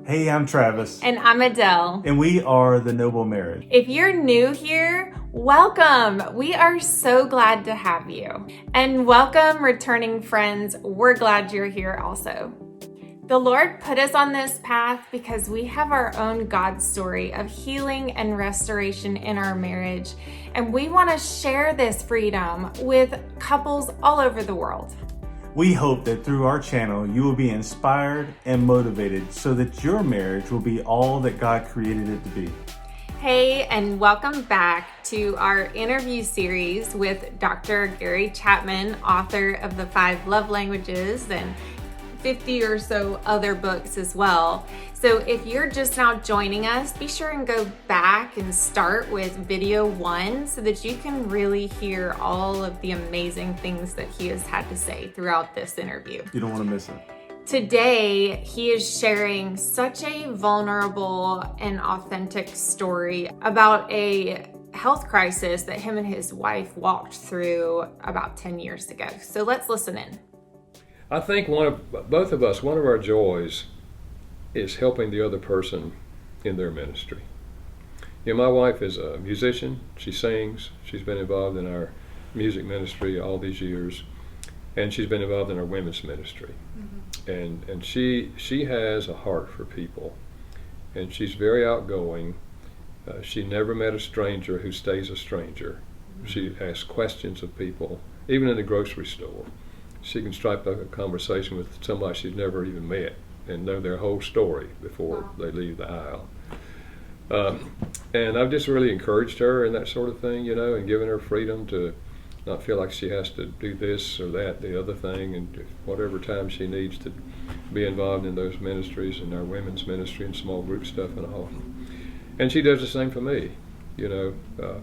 Hey, I'm Travis. And I'm Adelle. And we are The Noble Marriage. If you're new here, welcome. We are so glad to have you. And welcome, returning friends. We're glad you're here also. The Lord put us on this path because we have our own God story of healing and restoration in our marriage. And we want to share this freedom with couples all over the world. We hope that through our channel, you will be inspired and motivated so that your marriage will be all that God created it to be. Hey, and welcome back to our interview series with Dr. Gary Chapman, author of the 5 Love Languages and 50 or so other books as well. So if you're just now joining us, be sure and go back and start with video 1 so that you can really hear all of the amazing things that he has had to say throughout this interview. You don't want to miss it. Today, he is sharing such a vulnerable and authentic story about a health crisis that him and his wife walked through about 10 years ago. So let's listen in. I think one of our joys is helping the other person in their ministry. You know, my wife is a musician. She sings. She's been involved in our music ministry all these years, and she's been involved in our women's ministry. Mm-hmm. And she has a heart for people, and she's very outgoing. She never met a stranger who stays a stranger. Mm-hmm. She asks questions of people, even in the grocery store. She can strike up a conversation with somebody she's never even met and know their whole story before they leave the aisle. And I've just really encouraged her in that sort of thing, you know, and given her freedom to not feel like she has to do this or that, the other thing, and whatever time she needs to be involved in those ministries and our women's ministry and small group stuff and all. And she does the same for me, you know.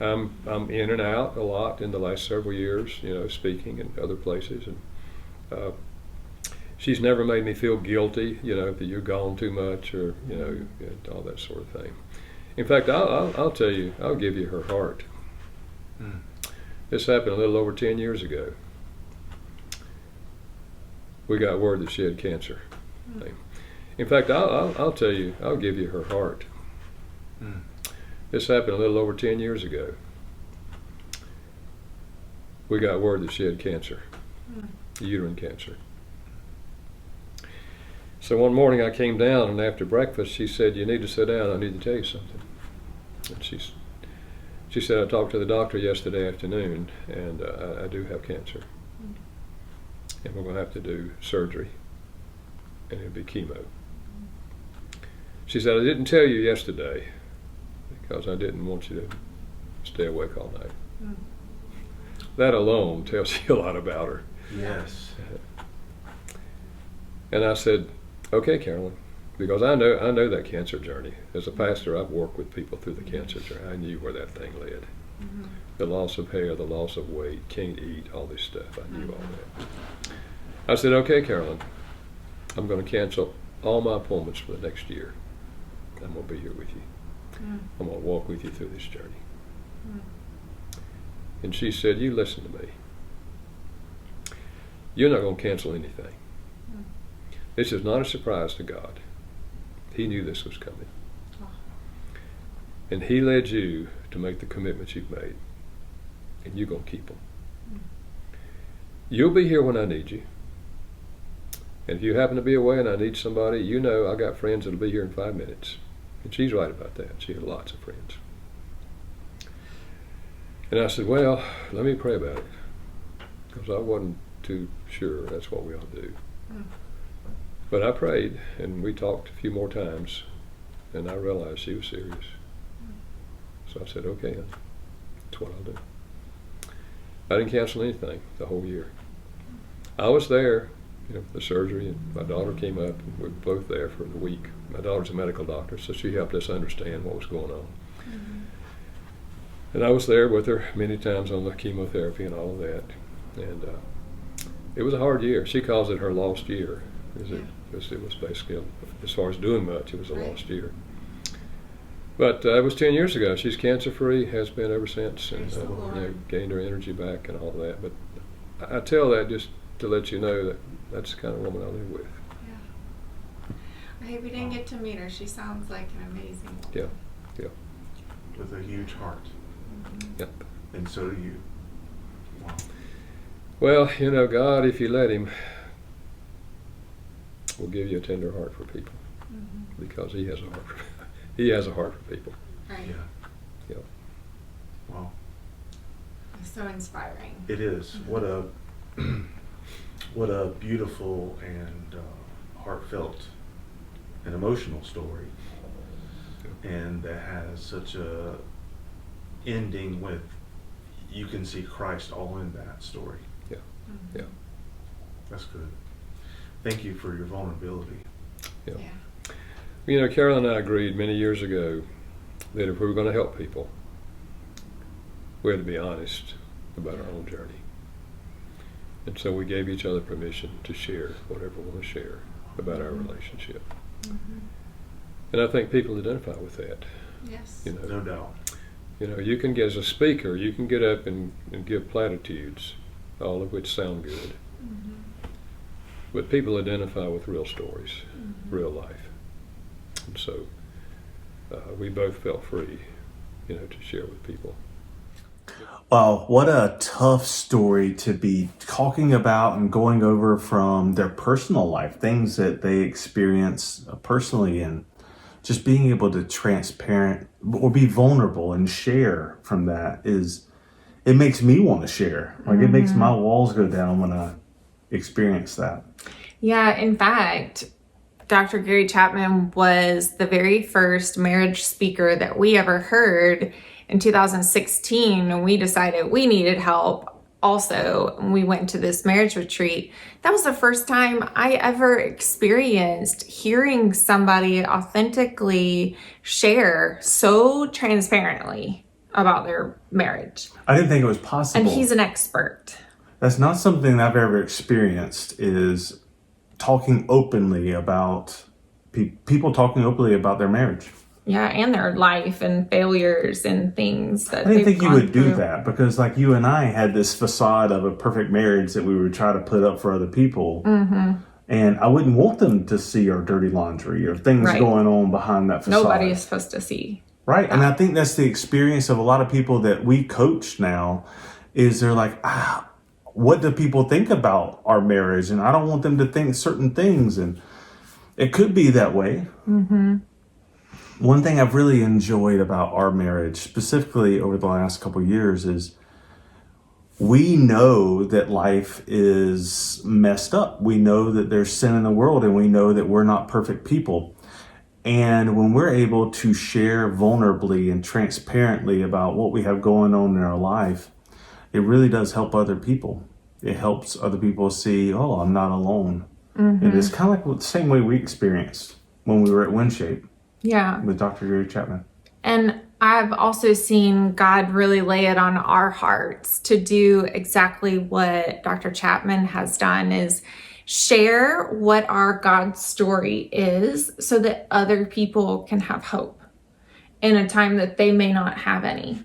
I'm in and out a lot in the last several years, you know, speaking in other places, and she's never made me feel guilty, you know, that you're gone too much or, you know, all that sort of thing. In fact, I'll tell you, I'll give you her heart. This happened a little over 10 years ago. We got word that she had cancer. In fact, I'll tell you, I'll give you her heart. This happened a little over 10 years ago. We got word that she had cancer, uterine cancer. So one morning I came down, and after breakfast she said, "You need to sit down, I need to tell you something." And she said, "I talked to the doctor yesterday afternoon, and I do have cancer. And we're going to have to do surgery, and it'll be chemo." She said, "I didn't tell you yesterday, because I didn't want you to stay awake all night." That alone tells you a lot about her. Yes. And I said, "Okay, Carolyn," because I know that cancer journey. As a pastor, I've worked with people through the cancer journey. I knew where that thing led. The loss of hair, the loss of weight, can't eat, all this stuff. I knew all that. I said, "Okay, Carolyn, I'm going to cancel all my appointments for the next year. I'm going to be here with you. I'm going to walk with you through this journey." And she said, "You listen to me. You're not going to cancel anything. This is not a surprise to God. He knew this was coming. And He led you to make the commitments you've made. And you're going to keep them. You'll be here when I need you. And if you happen to be away and I need somebody, you know I got friends that'll be here in 5 minutes." And she's right about that. She had lots of friends. And I said, "Well, let me pray about it." Because I wasn't too sure that's what we ought to do. But I prayed, and we talked a few more times, and I realized she was serious. So I said, "Okay, that's what I'll do." I didn't cancel anything the whole year. I was there, you know, for the surgery, and my daughter came up, and we were both there for the week. My daughter's a medical doctor, so she helped us understand what was going on. And I was there with her many times on the chemotherapy and all of that. And it was a hard year. She calls it her lost year. Because it was basically, as far as doing much, it was a lost year. But it was 10 years ago. She's cancer-free, has been ever since, and gained her energy back and all that. But I tell that just to let you know that that's the kind of woman I live with. Hey, we didn't get to meet her. She sounds like an amazing woman. Yeah, yeah. With a huge heart. Yep. And so do you. Wow. Well, God, if you let him, will give you a tender heart for people, because he has a heart for people. Right. Yeah. Wow. It's so inspiring. It is. What a beautiful and heartfelt and emotional story, and that has such a ending with, you can see Christ all in that story. Yeah. Yeah. That's good. Thank you for your vulnerability. Yeah. Carol and I agreed many years ago that if we were going to help people, we had to be honest about our own journey. And so we gave each other permission to share whatever we want to share about our relationship. And I think people identify with that. Yes. No doubt. You can get, as a speaker, you can get up and give platitudes, all of which sound good. But people identify with real stories, real life. And so we both felt free, to share with people. Wow, what a tough story to be talking about and going over from their personal life, things that they experience personally, and just being able to transparent or be vulnerable and share from that it makes me want to share. Like it makes my walls go down when I experience that. Yeah, in fact, Dr. Gary Chapman was the very first marriage speaker that we ever heard in 2016, when we decided we needed help. Also, when we went to this marriage retreat, that was the first time I ever experienced hearing somebody authentically share so transparently about their marriage. I didn't think it was possible. And he's an expert. That's not something I've ever experienced, is talking openly about people talking openly about their marriage. Yeah, and their life and failures and things that I didn't they've think you gone would do through. that, because like you and I had this facade of a perfect marriage that we would try to put up for other people. And I wouldn't want them to see our dirty laundry or things Right. going on behind that facade. Nobody is supposed to see. Right. And I think that's the experience of a lot of people that we coach now, is they're like, what do people think about our marriage? And I don't want them to think certain things. And it could be that way. One thing I've really enjoyed about our marriage, specifically over the last couple of years, is we know that life is messed up. We know that there's sin in the world, and we know that we're not perfect people. And when we're able to share vulnerably and transparently about what we have going on in our life, it really does help other people. It helps other people see, oh, I'm not alone. And it's kind of like the same way we experienced when we were at WinShape. Yeah. With Dr. Gary Chapman. And I've also seen God really lay it on our hearts to do exactly what Dr. Chapman has done, is share what our God story is so that other people can have hope in a time that they may not have any.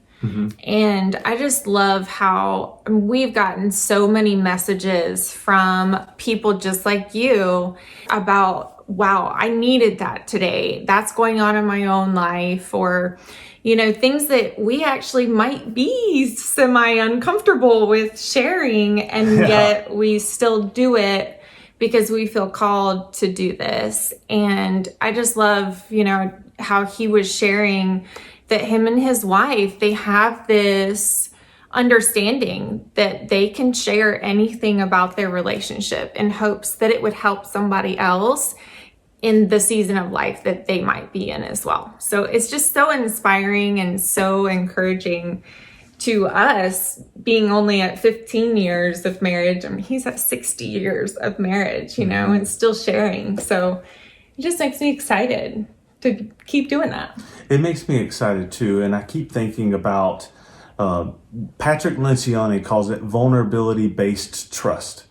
And I just love how we've gotten so many messages from people just like you about, wow, I needed that today. That's going on in my own life, or, things that we actually might be semi-uncomfortable with sharing, and yet we still do it because we feel called to do this. And I just love, how he was sharing that him and his wife, they have this understanding that they can share anything about their relationship in hopes that it would help somebody else in the season of life that they might be in as well. So it's just so inspiring and so encouraging to us, being only at 15 years of marriage. I mean, he's at 60 years of marriage, and still sharing. So it just makes me excited to keep doing that. It makes me excited too. And I keep thinking about, Patrick Lencioni calls it vulnerability-based trust.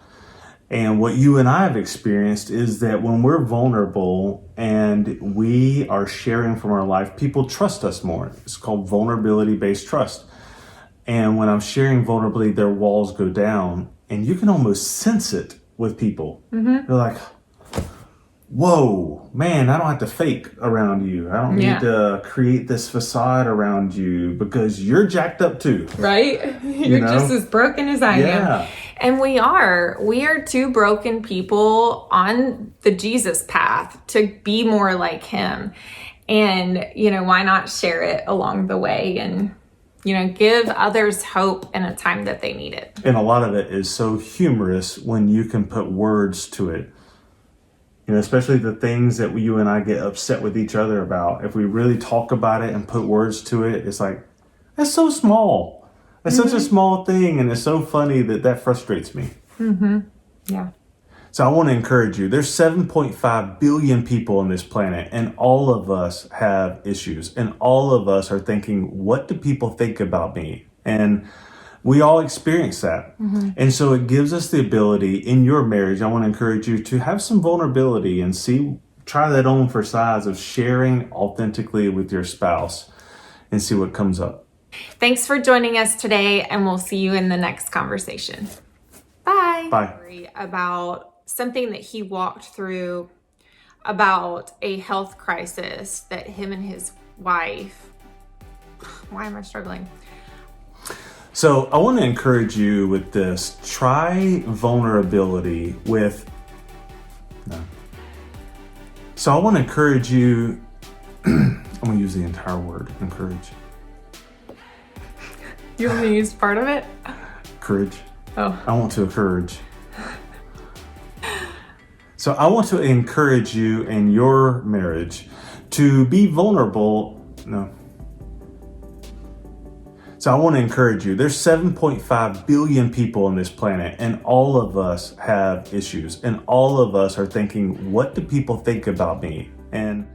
And what you and I have experienced is that when we're vulnerable and we are sharing from our life, people trust us more. It's called vulnerability-based trust. And when I'm sharing vulnerably, their walls go down, and you can almost sense it with people. They're like, whoa, man, I don't have to fake around you. I don't Yeah. need to create this facade around you because you're jacked up too. Right? You're know? just as broken as I Yeah. am. And we are two broken people on the Jesus path to be more like him. And, why not share it along the way and, give others hope in a time that they need it. And a lot of it is so humorous when you can put words to it. Especially the things that you and I get upset with each other about. If we really talk about it and put words to it, it's like, that's so small. That's such a small thing. And it's so funny that frustrates me. Yeah. So I want to encourage you. There's 7.5 billion people on this planet, and all of us have issues. And all of us are thinking, what do people think about me? And we all experience that. And so it gives us the ability in your marriage. I want to encourage you to have some vulnerability and try that on for size of sharing authentically with your spouse and see what comes up. Thanks for joining us today, and we'll see you in the next conversation. Bye. Bye. About something that he walked through about a health crisis that him and his wife. Why am I struggling? So I want to encourage you with this. Try vulnerability with... No. So I want to encourage you... I'm going to use the entire word, encourage. You want me to use part of it? Courage. Oh. I want to encourage. So I want to encourage you in your marriage to be vulnerable. No. So I want to encourage you. There's 7.5 billion people on this planet, and all of us have issues, and all of us are thinking, what do people think about me? And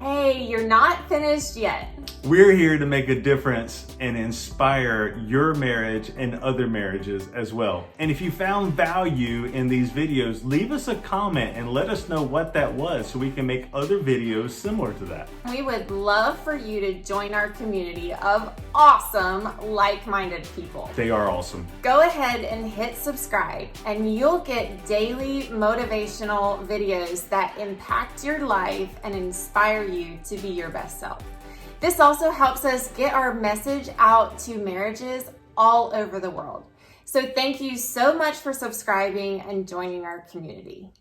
Hey, you're not finished yet. we're here to make a difference and inspire your marriage and other marriages as well. And if you found value in these videos, leave us a comment and let us know what that was so we can make other videos similar to that. We would love for you to join our community of awesome, like-minded people. They are awesome. Go ahead and hit subscribe, and you'll get daily motivational videos that impact your life and inspire you to be your best self. This also helps us get our message out to marriages all over the world. So thank you so much for subscribing and joining our community.